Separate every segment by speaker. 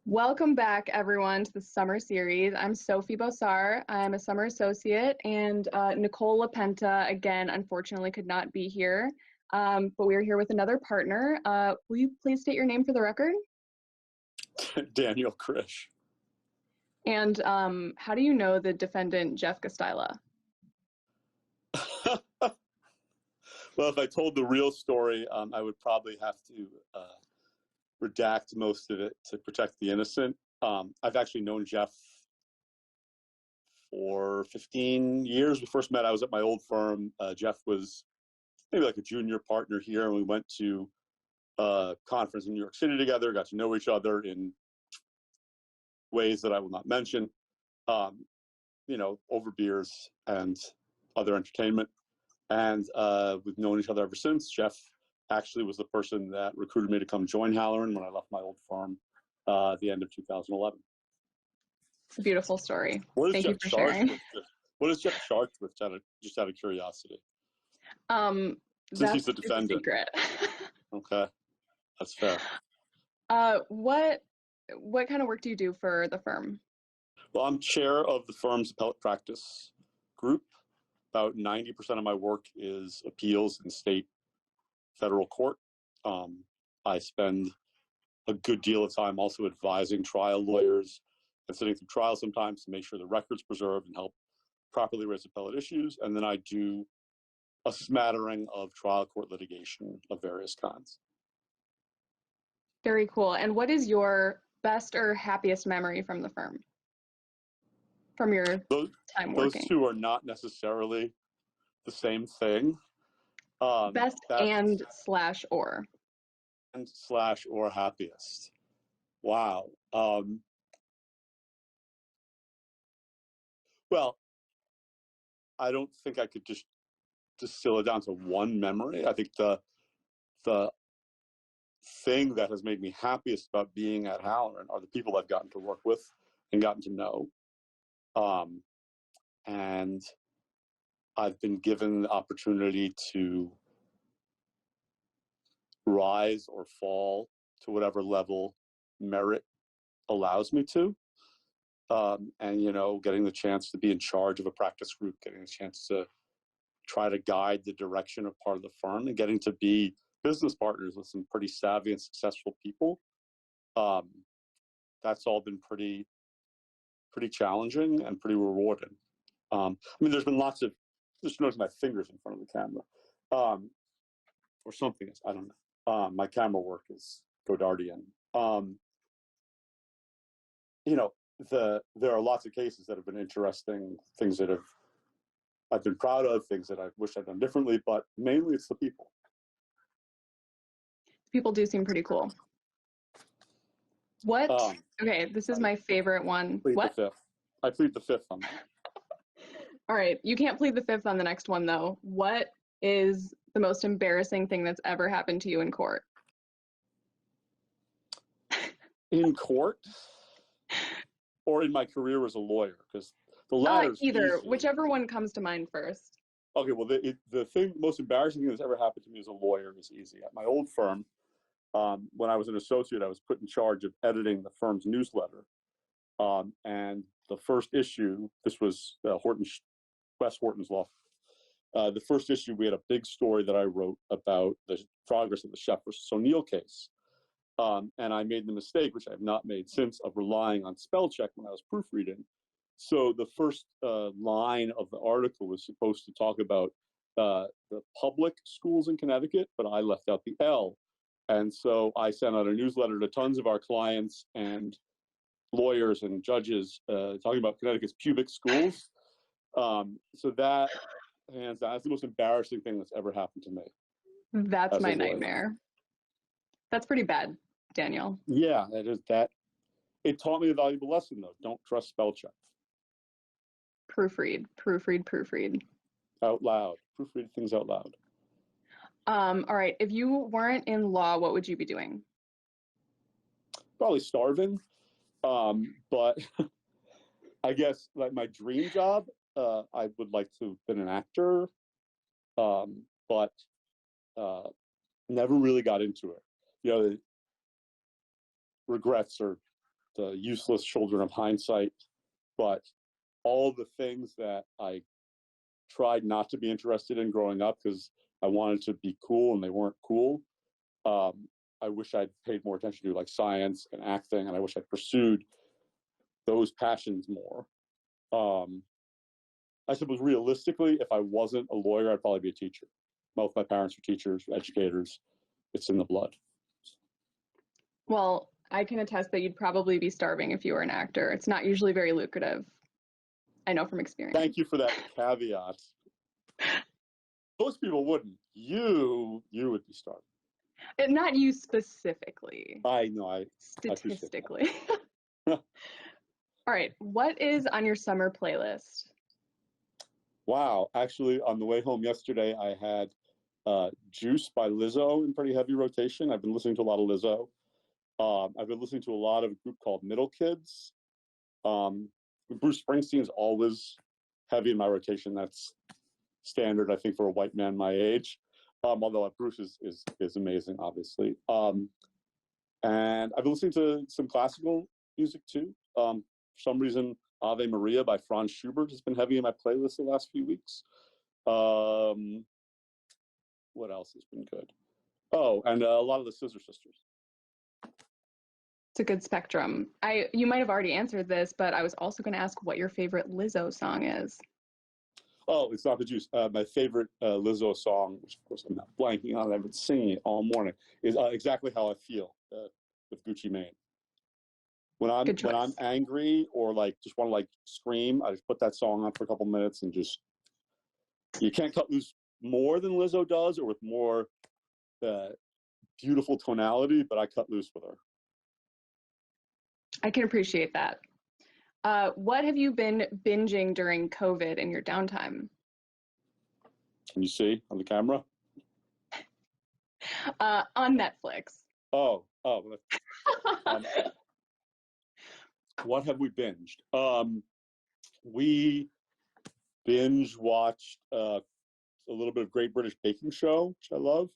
Speaker 1: Welcome back, everyone, to the summer series. I'm Sophie Bossar. I'm a summer associate, and Nicole LaPenta, again, unfortunately could not be here, but we are here with another partner. Will you please state your name for the record?
Speaker 2: Daniel Krisch.
Speaker 1: And how do you know the defendant, Jeff Gostila?
Speaker 2: Well, if I told the real story, I would probably have to redact most of it to protect the innocent. I've actually known Jeff for 15 years. We first met, I was at my old firm. Jeff was maybe like a junior partner here, and we went to a conference in New York City together, got to know each other in ways that I will not mention, over beers and other entertainment. And we've known each other ever since. Jeff actually was the person that recruited me to come join Halloran when I left my old firm at the end of 2011.
Speaker 1: It's a beautiful story.
Speaker 2: Thank you for sharing. What is Jeff charged with, just out of curiosity? Since he's the defendant.
Speaker 1: Secret.
Speaker 2: Okay, that's fair.
Speaker 1: What kind of work do you do for the firm?
Speaker 2: Well, I'm chair of the firm's appellate practice group. About 90% of my work is appeals in state, federal court. I spend a good deal of time also advising trial lawyers and sitting through trials sometimes to make sure the record's preserved and help properly raise appellate issues. And then I do a smattering of trial court litigation of various kinds.
Speaker 1: Very cool. And what is your best or happiest memory from the firm? From your time working?
Speaker 2: Those two are not necessarily the same thing.
Speaker 1: Best and slash or.
Speaker 2: And slash or happiest. Wow. Well, I don't think I could just distill it down to one memory. I think the thing that has made me happiest about being at Halloran are the people I've gotten to work with and gotten to know. And I've been given the opportunity to rise or fall to whatever level merit allows me to. And, getting the chance to be in charge of a practice group, getting a chance to try to guide the direction of part of the firm, and getting to be business partners with some pretty savvy and successful people. That's all been pretty challenging and pretty rewarding. There's been lots of, just notice my fingers in front of the camera, or something, I don't know. My camera work is Godardian. There are lots of cases that have been interesting, things that I've been proud of, things that I wish I'd done differently, but mainly it's the people.
Speaker 1: People do seem pretty cool. What? Okay, this is my favorite one. What?
Speaker 2: I plead the fifth on that.
Speaker 1: All right, you can't plead the fifth on the next one, though. What is the most embarrassing thing that's ever happened to you in court?
Speaker 2: In court? Or in my career as a lawyer? Because the latter's
Speaker 1: either,
Speaker 2: easy.
Speaker 1: Whichever one comes to mind first.
Speaker 2: Okay, well, the most embarrassing thing that's ever happened to me as a lawyer is easy. At my old firm, when I was an associate, I was put in charge of editing the firm's newsletter. And the first issue, this was Wes Horton's law. The first issue, we had a big story that I wrote about the progress of the Sheff versus O'Neill case. And I made the mistake, which I have not made since, of relying on spell check when I was proofreading. So the first line of the article was supposed to talk about the public schools in Connecticut, but I left out the L. And so I sent out a newsletter to tons of our clients and lawyers and judges talking about Connecticut's pubic schools. So that, hands down, that's the most embarrassing thing that's ever happened to me.
Speaker 1: That's my nightmare. That's pretty bad, Daniel.
Speaker 2: Yeah, it is that. It taught me a valuable lesson, though. Don't trust spell check.
Speaker 1: Proofread.
Speaker 2: Out loud. Proofread things out loud.
Speaker 1: All right. If you weren't in law, what would you be doing?
Speaker 2: Probably starving. But I guess like my dream job, I would like to have been an actor, but never really got into it. The regrets are the useless children of hindsight, but all the things that I tried not to be interested in growing up because I wanted to be cool and they weren't cool. I wish I'd paid more attention to, like science and acting, and I wish I'd pursued those passions more. I suppose realistically, if I wasn't a lawyer, I'd probably be a teacher. Both my parents are teachers, educators. It's in the blood.
Speaker 1: Well, I can attest that you'd probably be starving if you were an actor. It's not usually very lucrative. I know from experience.
Speaker 2: Thank you for that caveat. Most people wouldn't. You would be starving.
Speaker 1: Not you specifically.
Speaker 2: I know.
Speaker 1: Statistically. All right. What is on your summer playlist?
Speaker 2: Wow. Actually, on the way home yesterday, I had Juice by Lizzo in pretty heavy rotation. I've been listening to a lot of Lizzo. I've been listening to a lot of a group called Middle Kids. Bruce Springsteen is always heavy in my rotation. That's standard, I think, for a white man my age. Although Bruce is amazing, obviously. And I've been listening to some classical music too. For some reason, Ave Maria by Franz Schubert has been heavy in my playlist the last few weeks. What else has been good? Oh, and a lot of the Scissor Sisters.
Speaker 1: It's a good spectrum. You might have already answered this, but I was also going to ask what your favorite Lizzo song is.
Speaker 2: Oh, it's not the juice. My favorite Lizzo song, which of course I'm not blanking on, I've been singing it all morning, is Exactly How I Feel with Gucci Mane. When I'm angry or like just want to like scream, I just put that song on for a couple minutes and just, you can't cut loose more than Lizzo does or with more beautiful tonality, but I cut loose with her.
Speaker 1: I can appreciate that. What have you been binging during COVID in your downtime?
Speaker 2: Can you see on the camera?
Speaker 1: On Netflix.
Speaker 2: Oh. What have we binged? We binge watched a little bit of Great British Baking Show, which I love.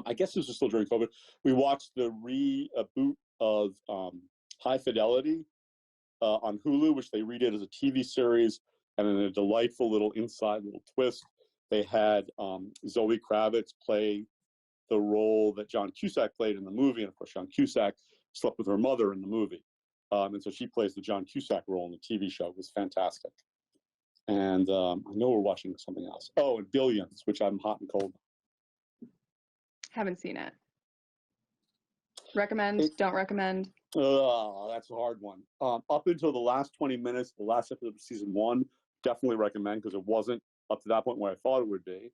Speaker 2: I guess this was still during COVID. We watched the reboot of High Fidelity on Hulu, which they redid as a TV series, and in a delightful little twist, they had Zoe Kravitz play the role that John Cusack played in the movie, and of course John Cusack slept with her mother in the movie, and so she plays the John Cusack role in the TV show. It was fantastic. And I know we're watching something else. Oh, and Billions, which I'm hot and cold.
Speaker 1: Haven't seen it. Recommend? Don't recommend?
Speaker 2: That's a hard one. Up until the last 20 minutes, the last episode of season 1, definitely recommend, because it wasn't up to that point where I thought it would be.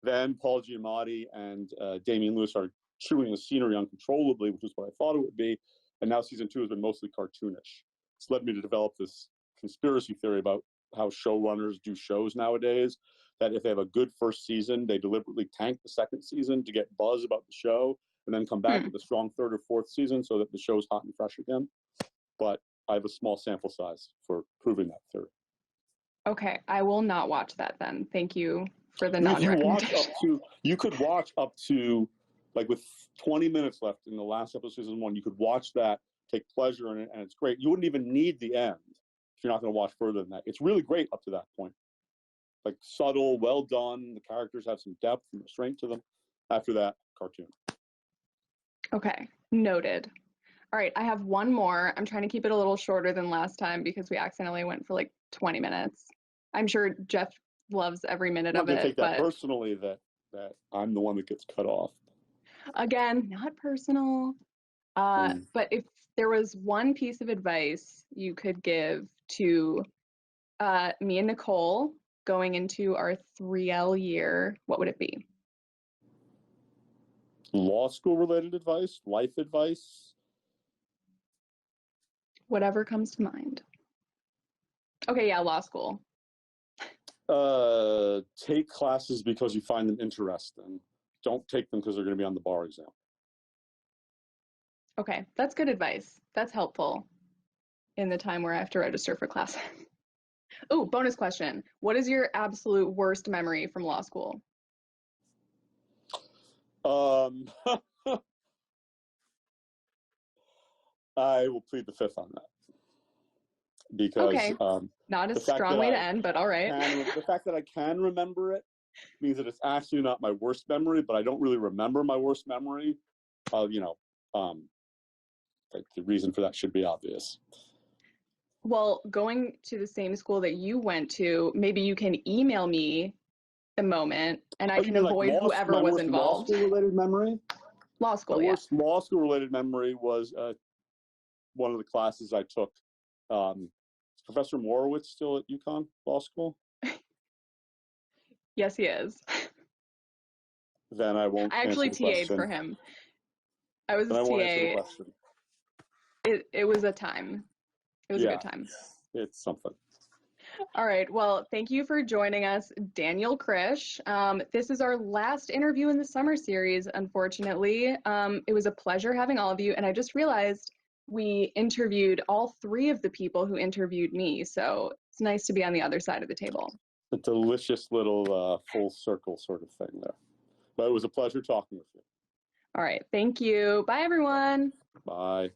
Speaker 2: Then Paul Giamatti and Damian Lewis are chewing the scenery uncontrollably, which is what I thought it would be. And now season 2 has been mostly cartoonish. It's led me to develop this conspiracy theory about how showrunners do shows nowadays, that if they have a good first season, they deliberately tank the second season to get buzz about the show, and then come back with a strong third or fourth season so that the show's hot and fresh again. But I have a small sample size for proving that theory.
Speaker 1: Okay, I will not watch that then. Thank you for the non-recommendation.
Speaker 2: You could watch up to, like with 20 minutes left in the last episode of season 1, you could watch that, take pleasure in it, and it's great. You wouldn't even need the end if you're not going to watch further than that. It's really great up to that point. Like subtle, well done. The characters have some depth and restraint to them. After that, cartoon.
Speaker 1: Okay, noted. All right, I have one more. I'm trying to keep it a little shorter than last time because we accidentally went for like 20 minutes. I'm sure Jeff loves every minute of it.
Speaker 2: I'm going to take that personally that I'm the one that gets cut off.
Speaker 1: Again, not personal. But if there was one piece of advice you could give to me and Nicole going into our 3L year, what would it be?
Speaker 2: Law school related advice? Life advice?
Speaker 1: Whatever comes to mind. Okay, yeah, law school.
Speaker 2: Take classes because you find them interesting. Don't take them because they're going to be on the bar exam.
Speaker 1: Okay, that's good advice. That's helpful in the time where I have to register for classes. Oh, bonus question. What is your absolute worst memory from law school?
Speaker 2: I will plead the fifth on that because
Speaker 1: Okay, not a
Speaker 2: the fact
Speaker 1: strong
Speaker 2: that
Speaker 1: way to end, but all right.
Speaker 2: the fact that I can remember it means that it's actually not my worst memory, but I don't really remember my worst memory. The reason for that should be obvious.
Speaker 1: Well, going to the same school that you went to, maybe you can email me the moment and I
Speaker 2: Oh, you
Speaker 1: can
Speaker 2: mean like
Speaker 1: avoid whoever
Speaker 2: my
Speaker 1: was
Speaker 2: worst law
Speaker 1: involved.
Speaker 2: school related memory?
Speaker 1: Law
Speaker 2: My
Speaker 1: school, yeah.
Speaker 2: worst law school related memory was one of the classes I took. Is Professor Morowitz still at UConn Law School?
Speaker 1: Yes, he is.
Speaker 2: Then I won't
Speaker 1: I
Speaker 2: answer
Speaker 1: actually
Speaker 2: the
Speaker 1: TA'd for
Speaker 2: question.
Speaker 1: him. I was
Speaker 2: Then
Speaker 1: his
Speaker 2: I won't answer the
Speaker 1: TA.
Speaker 2: question.
Speaker 1: It was a time. It was a
Speaker 2: Yeah,
Speaker 1: good time.
Speaker 2: it's something.
Speaker 1: All right. Well, thank you for joining us, Daniel Krisch. This is our last interview in the summer series, unfortunately. It was a pleasure having all of you. And I just realized we interviewed all three of the people who interviewed me. So it's nice to be on the other side of the table.
Speaker 2: A delicious little full circle sort of thing there. But it was a pleasure talking with you.
Speaker 1: All right. Thank you. Bye, everyone.
Speaker 2: Bye.